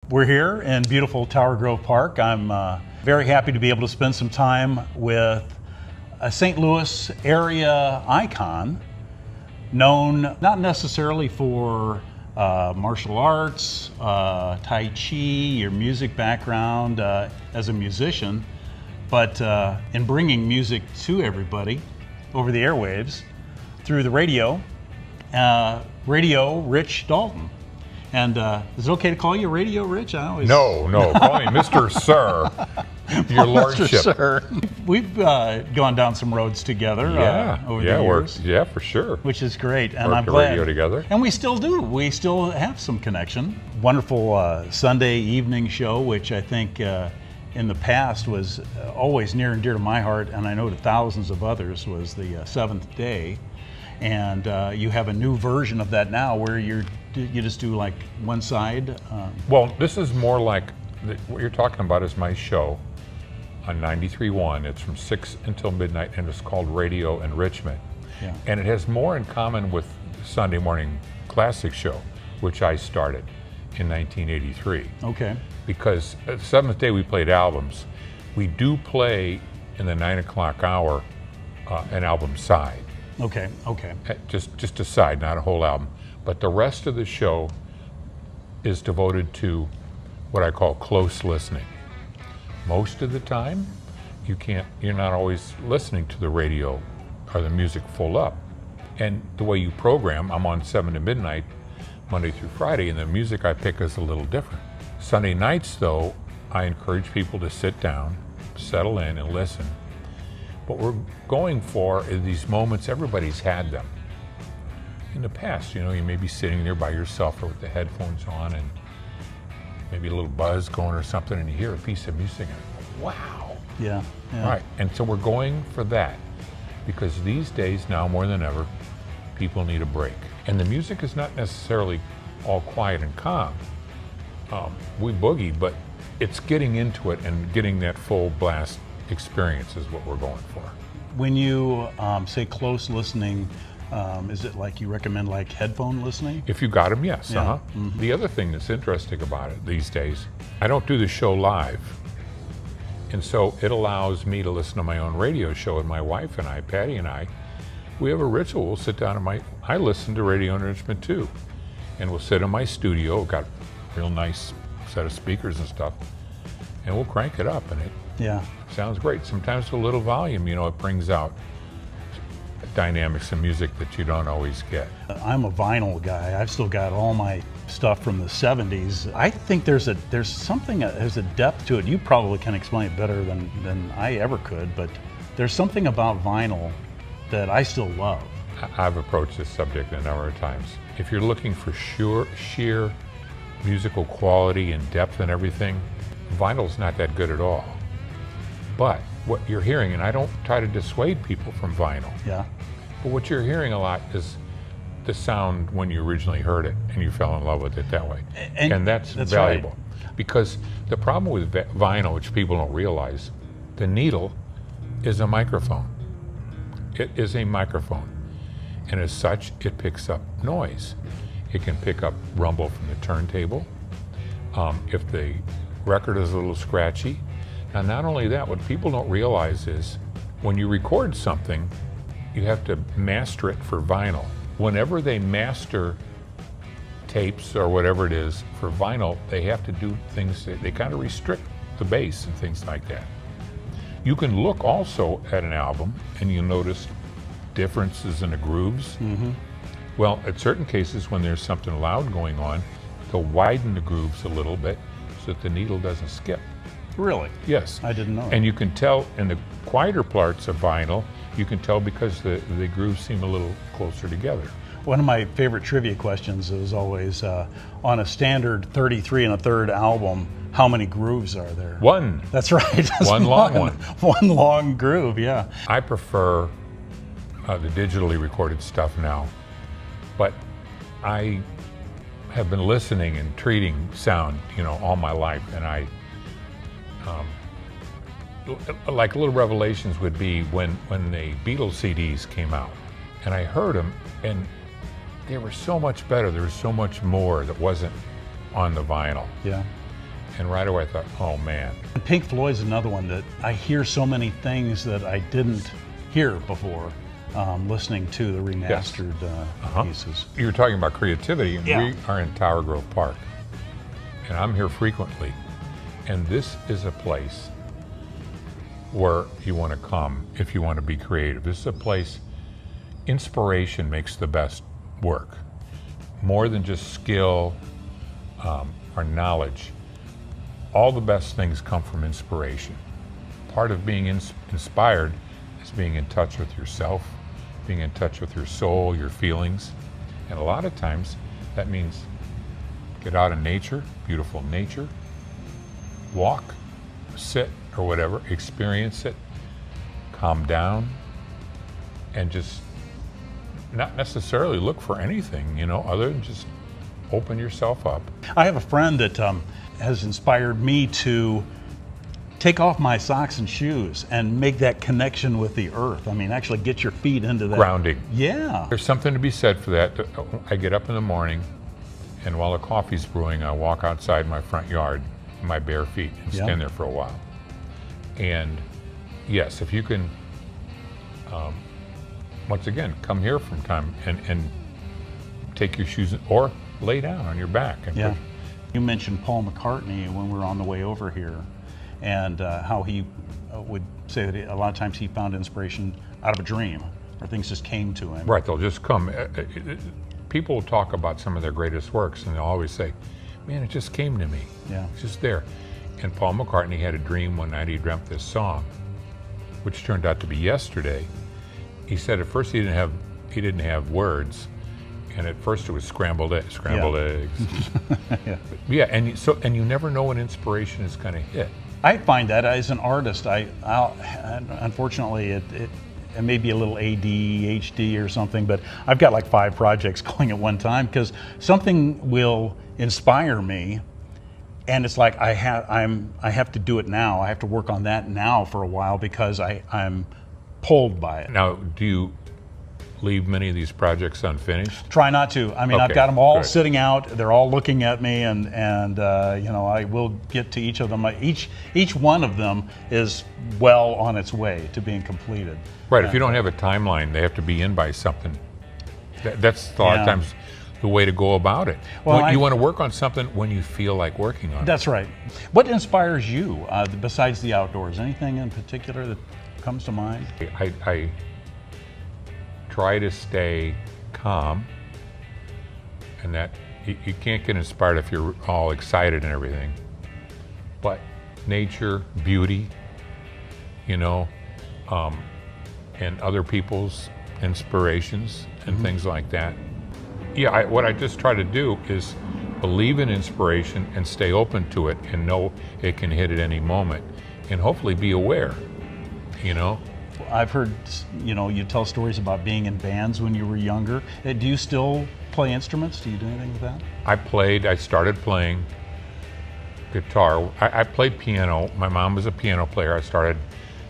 We're here in beautiful Tower Grove Park. I'm very happy to be able to spend some time with a St. Louis area icon, known not necessarily for martial arts, Tai Chi, your music background as a musician, but in bringing music to everybody over the airwaves through the radio, Rich Dalton. And is it okay to call you Radio Rich? No, call me Mr. Sir, your lordship. Mr. Sir. We've gone down some roads together over the years. Yeah, for sure. Which is great, and Worked I'm glad. radio together. And we still do. We still have some connection. Wonderful Sunday evening show, which I think in the past was always near and dear to my heart, and I know to thousands of others, was the Seventh Day. And you have a new version of that now where you just do like one side. Well, this is more like, what you're talking about is my show on 93.1. It's from 6 until midnight, and it's called Radio Enrichment. Yeah. And it has more in common with Sunday Morning Classic Show, which I started in 1983. Okay. Because at the Seventh Day we played albums. We do play in the 9 o'clock hour an album side. Okay. Just a side, not a whole album. But the rest of the show is devoted to what I call close listening. Most of the time, you're not always listening to the radio or the music full up. And the way you program, I'm on 7 to midnight, Monday through Friday, and the music I pick is a little different. Sunday nights, though, I encourage people to sit down, settle in, and listen. What we're going for is these moments, everybody's had them. In the past, you may be sitting there by yourself or with the headphones on and maybe a little buzz going or something, and you hear a piece of music and wow. Yeah. Right, and so we're going for that because these days, now more than ever, people need a break. And the music is not necessarily all quiet and calm. We boogie, but it's getting into it and getting that full blast experience is what we're going for. When you say close listening, is it like you recommend like headphone listening? If you got them, yes. Yeah. Mm-hmm. The other thing that's interesting about it these days, I don't do the show live. And so it allows me to listen to my own radio show, and my wife and I, Patty and I, we have a ritual. We'll sit down I listen to Radio Enrichment too. And we'll sit in my studio, got a real nice set of speakers and stuff, and we'll crank it up, and it sounds great. Sometimes with a little volume, it brings out dynamics in music that you don't always get. I'm a vinyl guy. I've still got all my stuff from the 70s. I think there's a depth to it. You probably can explain it better than I ever could, but there's something about vinyl that I still love. I've approached this subject a number of times. If you're looking for sheer musical quality and depth and everything, vinyl's not that good at all. But what you're hearing, and I don't try to dissuade people from vinyl, but what you're hearing a lot is the sound when you originally heard it and you fell in love with it that way. And that's valuable. Right. Because the problem with vinyl, which people don't realize, the needle is a microphone. It is a microphone. And as such, it picks up noise. It can pick up rumble from the turntable. If the record is a little scratchy. Now, not only that, what people don't realize is when you record something, you have to master it for vinyl. Whenever they master tapes or whatever it is for vinyl, they have to do things, they kind of restrict the bass and things like that. You can look also at an album and you'll notice differences in the grooves. Mm-hmm. Well, at certain cases when there's something loud going on, they'll widen the grooves a little bit so that the needle doesn't skip. Really? Yes. I didn't know. And you can tell in the quieter parts of vinyl, you can tell because the grooves seem a little closer together. One of my favorite trivia questions is always, on a standard 33 1/3 album, how many grooves are there? One. That's right. That's one long one. One long groove, yeah. I prefer the digitally recorded stuff now, but I have been listening and treating sound, all my life, and I like little revelations would be when the Beatles CDs came out, and I heard them, and they were so much better. There was so much more that wasn't on the vinyl. Yeah. And right away I thought, oh man. And Pink Floyd's another one that I hear so many things that I didn't hear before listening to the remastered pieces. You're talking about creativity, and Yeah. we are in Tower Grove Park, and I'm here frequently. And this is a place where you want to come if you want to be creative. This is a place, inspiration makes the best work. More than just skill or knowledge. All the best things come from inspiration. Part of being inspired is being in touch with yourself, being in touch with your soul, your feelings. And a lot of times that means get out in nature, beautiful nature, walk, sit, or whatever, experience it, calm down, and just not necessarily look for anything, you know, other than just open yourself up. I have a friend that has inspired me to take off my socks and shoes and make that connection with the earth. I mean, actually get your feet into that. Grounding. Yeah. There's something to be said for that. I get up in the morning, and while the coffee's brewing, I walk outside my front yard in my bare feet and Yeah. stand there for a while. And yes, if you can, once again, come here from time and take your shoes or lay down on your back. And Yeah. You mentioned Paul McCartney when we were on the way over here, and how he would say that a lot of times he found inspiration out of a dream, or things just came to him. Right, they'll just come. People will talk about some of their greatest works, and they'll always say, man, it just came to me. Yeah. It's just there. And Paul McCartney had a dream one night. He dreamt this song, which turned out to be Yesterday. He said at first he didn't have words, and at first it was scrambled eggs. Yeah, and you never know when inspiration is going to hit. I find that as an artist, unfortunately, it may be a little ADHD or something, but I've got like 5 projects going at one time because something will inspire me, and it's like I have to do it now. I have to work on that now for a while because I'm pulled by it. Now, do you leave many of these projects unfinished? Try not to. I mean, I've Okay, got them all good. sitting out. They're all looking at me, and you know, I will get to each of them. Each one of them is well on its way to being completed. Right, if you don't have a timeline, they have to be in by something. That's a lot Yeah. of times the way to go about it. Well, You want to work on something when you feel like working on it. That's right. What inspires you besides the outdoors? Anything in particular that comes to mind? I try to stay calm, and that you can't get inspired if you're all excited and everything. But nature, beauty, you know, and other people's inspirations and things like that. Yeah, what I just try to do is believe in inspiration and stay open to it and know it can hit at any moment, and hopefully be aware, you know. I've heard, you know, you tell stories about being in bands when you were younger. Do you still play instruments? Do you do anything with that? I started playing guitar. I played piano. My mom was a piano player. I started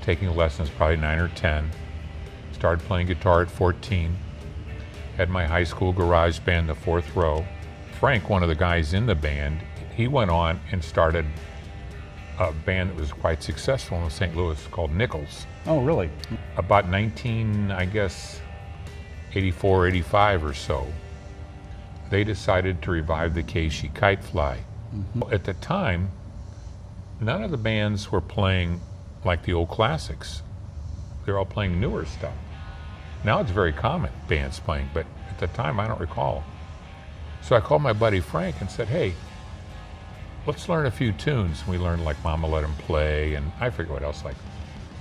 taking lessons probably 9 or 10. Started playing guitar at 14. Had my high school garage band, the Fourth Row. Frank, one of the guys in the band, he went on and started a band that was quite successful in St. Louis called Nichols. Oh, really? About 84, 85 or so, they decided to revive the Casey Kite Fly. At the time, none of the bands were playing like the old classics. They're all playing newer stuff. Now it's very common, bands playing, but at the time I don't recall. So I called my buddy Frank and said, hey, let's learn a few tunes. We learned like Mama Let 'Em Play, and I forget what else, like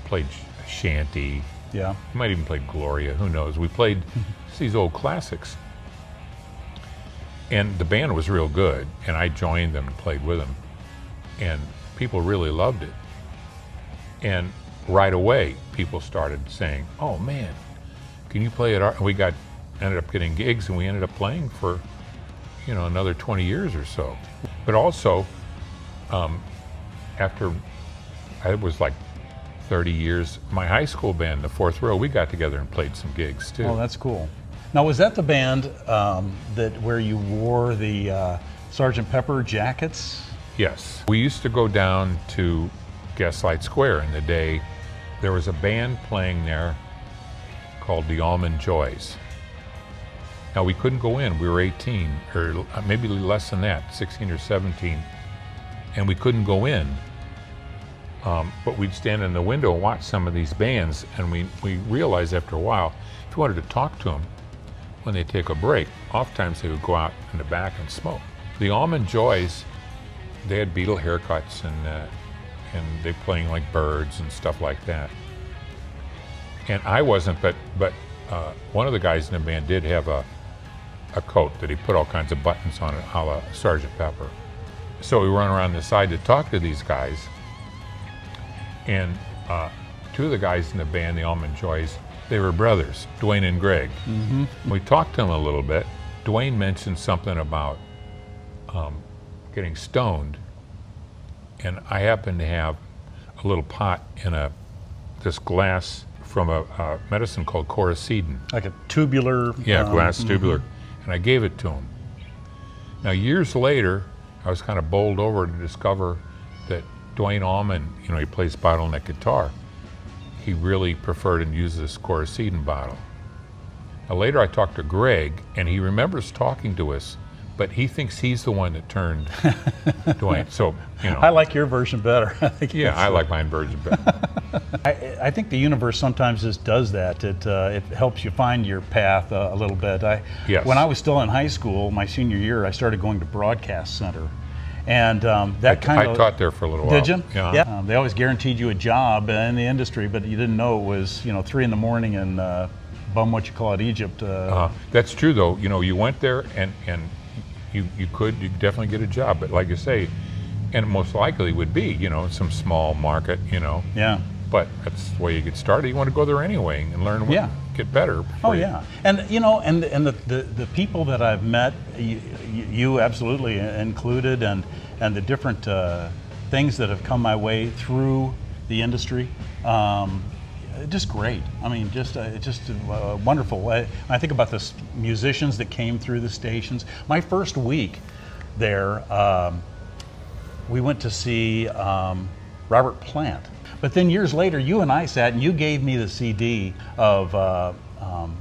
played Shanty. Yeah. We might even play Gloria, who knows. We played these old classics. And the band was real good, and I joined them and played with them. And people really loved it. And right away, people started saying, oh man, can you play at our, and we ended up getting gigs, and we ended up playing for, you know, another 20 years or so. But also, after, it was like 30 years, my high school band, the Fourth Row, we got together and played some gigs too. Oh, that's cool. Now, was that the band where you wore the Sgt. Pepper jackets? Yes. We used to go down to Gaslight Square in the day. There was a band playing there called the Almond Joys. Now, we couldn't go in. We were 18, or maybe less than that, 16 or 17, and we couldn't go in. But we'd stand in the window and watch some of these bands, and we realized after a while, if you wanted to talk to them when they take a break, oftentimes they would go out in the back and smoke. The Almond Joys, they had Beatle haircuts, and they playing like Birds and stuff like that. And I wasn't, but one of the guys in the band did have a coat that he put all kinds of buttons on it, a la Sgt. Pepper. So we run around the side to talk to these guys, and two of the guys in the band, the Almond Joys, they were brothers, Dwayne and Greg. Mm-hmm. We talked to them a little bit. Dwayne mentioned something about getting stoned, and I happened to have a little pot in this glass from a medicine called Coricidin. Like a tubular. Yeah, glass tubular. And I gave it to him. Now, years later, I was kind of bowled over to discover that Dwayne Allman, he plays bottleneck guitar. He really preferred and used this Coricidin bottle. Now, later I talked to Greg, and he remembers talking to us, but he thinks he's the one that turned Dwayne. So, I like your version better. I like mine version better. I think the universe sometimes just does that. It helps you find your path a little bit. Yes. When I was still in high school, my senior year, I started going to Broadcast Center. And that kind of... I taught there for a little while. Did you? Yeah. They always guaranteed you a job in the industry, but you didn't know it was 3 in the morning in Egypt. That's true, though. You went there and you could definitely get a job, but like you say, and most likely would be, some small market, Yeah. But that's the way you get started. You want to go there anyway and learn get better. Oh yeah, and the people that I've met, you absolutely included, and the different things that have come my way through the industry, just great. I mean, just wonderful. I think about the musicians that came through the stations. My first week there, we went to see Robert Plant. But then years later, you and I sat and you gave me the CD of,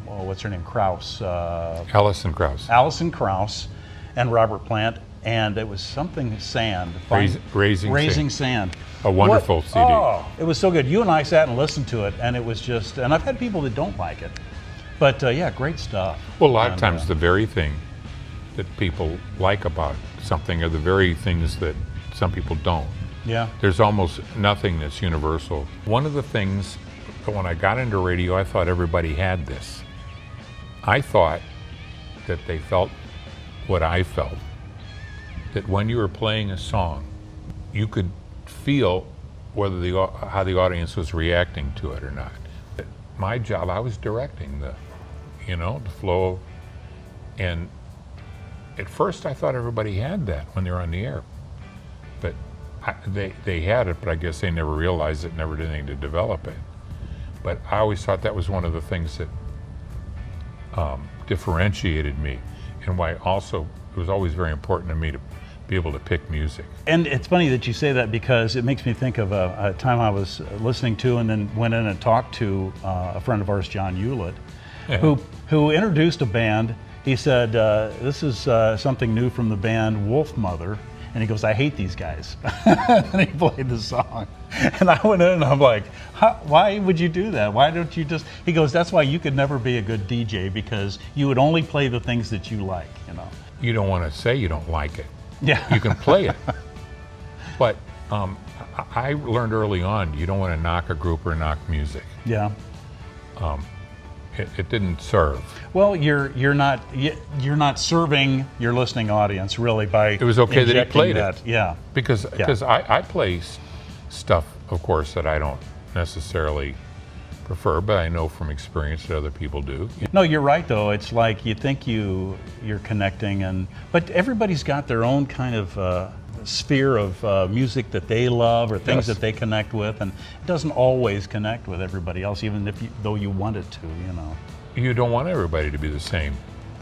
what's her name, Krauss? Alison Krauss. Alison Krauss and Robert Plant, and it was something Sand. Raising Sand. A wonderful CD. Oh, it was so good. You and I sat and listened to it, and it was just, and I've had people that don't like it. But great stuff. Well, a lot of times the very thing that people like about something are the very things that some people don't. Yeah. There's almost nothing that's universal. One of the things that when I got into radio, I thought everybody had this. I thought that they felt what I felt. That when you were playing a song, you could feel whether how the audience was reacting to it or not. My job, I was directing the flow. And at first I thought everybody had that when they were on the air. But they had it, but I guess they never realized it, never did anything to develop it. But I always thought that was one of the things that differentiated me, and why also it was always very important to me to be able to pick music. And it's funny that you say that, because it makes me think of a time I was listening to and then went in and talked to a friend of ours, John Hewlett, who introduced a band. He said, this is something new from the band Wolfmother. And he goes, I hate these guys. And he played the song. And I went in and I'm like, why would you do that? Why don't you just, he goes, that's why you could never be a good DJ, because you would only play the things that you like, You don't want to say you don't like it. Yeah. You can play it. But I learned early on, you don't want to knock a group or knock music. Yeah. It didn't serve. Well, you're not serving your listening audience really by it was okay that he played that. it. Yeah. Because I play stuff, of course, that I don't necessarily prefer, but I know from experience that other people do. No, you're right though. It's like you think you're connecting, but everybody's got their own kind of sphere of music that they love or things that they connect with, and it doesn't always connect with everybody else, even though you want it to. You don't want everybody to be the same.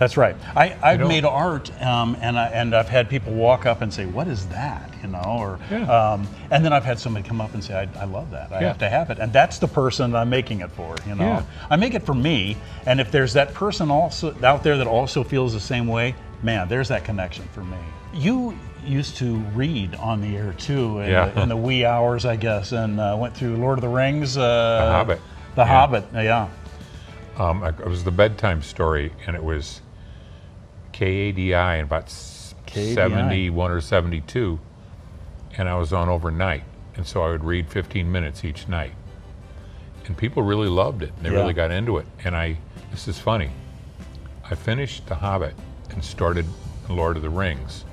That's right. I've know? made art, and I've had people walk up and say, "What is that?" You know, or Yeah. and then I've had somebody come up and say, "I love that. I Yeah. have to have it," and that's the person I'm making it for. You know, Yeah. I make it for me, and if there's that person also out there that also feels the same way, man, there's that connection for me. You used to read on the air too, in the wee hours, I guess, and went through Lord of the Rings, The Hobbit. The Yeah. Hobbit, yeah. It was the bedtime story, and it was KADI in about KADI. 71 or 72, and I was on overnight, and so I would read 15 minutes each night. And people really loved it, and they Yeah. really got into it. And this is funny, I finished The Hobbit and started Lord of the Rings.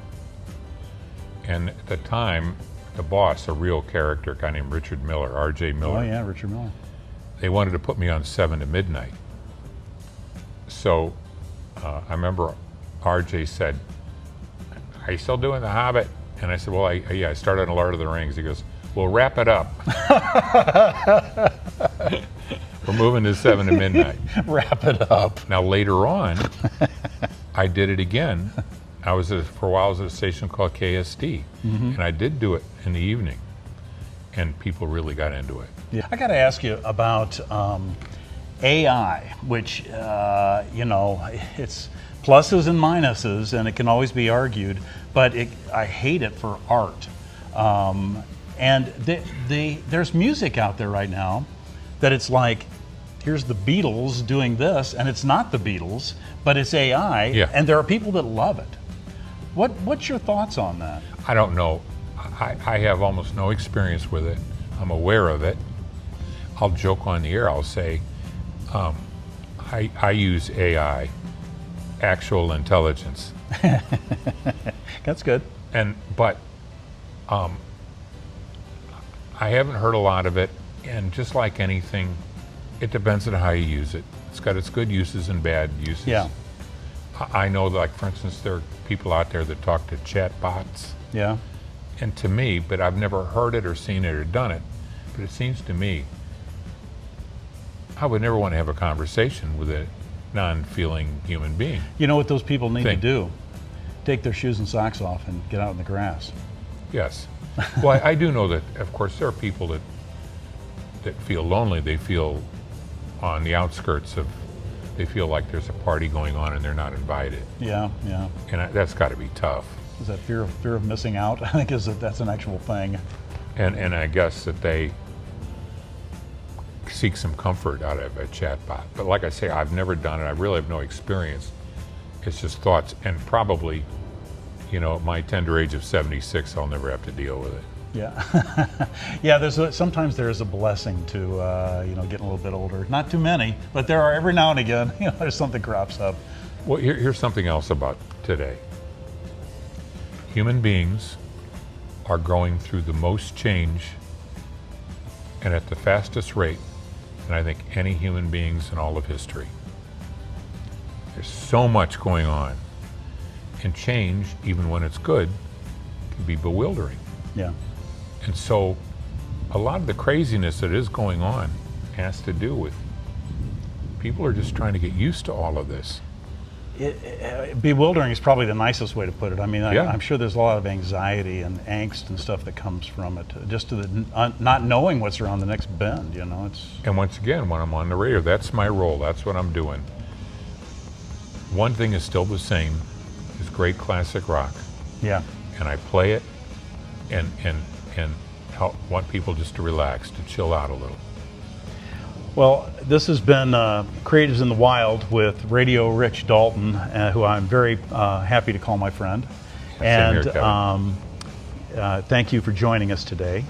And at the time, the boss, a real character, a guy named Richard Miller, R.J. Miller, Oh yeah, Richard Miller. they wanted to put me on 7 to midnight. So I remember RJ said, "Are you still doing The Hobbit?" And I said, "Well, I started on Lord of the Rings." He goes, "Well, wrap it up." We're moving to 7 to midnight. Wrap it up. Now later on, I did it again. For a while I was at a station called KSD, and I did do it in the evening, and people really got into it. Yeah. I got to ask you about AI, which you know, it's pluses and minuses, and it can always be argued. But I hate it for art. And there's music out there right now that it's like, here's the Beatles doing this, and it's not the Beatles, but it's AI, Yeah. and there are people that love it. What's your thoughts on that? I don't know. I have almost no experience with it. I'm aware of it. I'll joke on the air. I'll say, I use AI, actual intelligence, That's good. but I haven't heard a lot of it. And just like anything, it depends on how you use it. It's got its good uses and bad uses. Yeah. I know, like for instance, there are people out there that talk to chat bots. Yeah. And to me, but I've never heard it or seen it or done it, but it seems to me, I would never want to have a conversation with a non-feeling human being. You know what those people need Think. to do? Take their shoes and socks off and get out in the grass. Yes. Well, I do know that, of course, there are people that feel lonely. They feel on the outskirts of, they feel like there's a party going on and they're not invited. Yeah, yeah. And that's got to be tough. Is that fear of missing out? I think that's an actual thing. And I guess that they seek some comfort out of a chatbot. But like I say, I've never done it. I really have no experience. It's just thoughts, and probably, you know, at my tender age of 76, I'll never have to deal with it. Yeah, yeah. Sometimes there is a blessing to you know, getting a little bit older. Not too many, but there are every now and again. You know, there's something crops up. Well, here's something else about today. Human beings are going through the most change and at the fastest rate than I think any human beings in all of history. There's so much going on, and change, even when it's good, can be bewildering. Yeah. And so a lot of the craziness that is going on has to do with people are just trying to get used to all of this. Bewildering is probably the nicest way to put it. I mean, Yeah. I'm sure there's a lot of anxiety and angst and stuff that comes from it, just to the not knowing what's around the next bend. You know, it's And once again, when I'm on the radio, that's my role. That's what I'm doing. One thing is still the same, is great classic rock. yeah. And I play it and want people just to relax, to chill out a little. Well, this has been Creatives in the Wild with Radio Rich Dalton, who I'm very happy to call my friend. Same here, And Kevin. thank you for joining us today.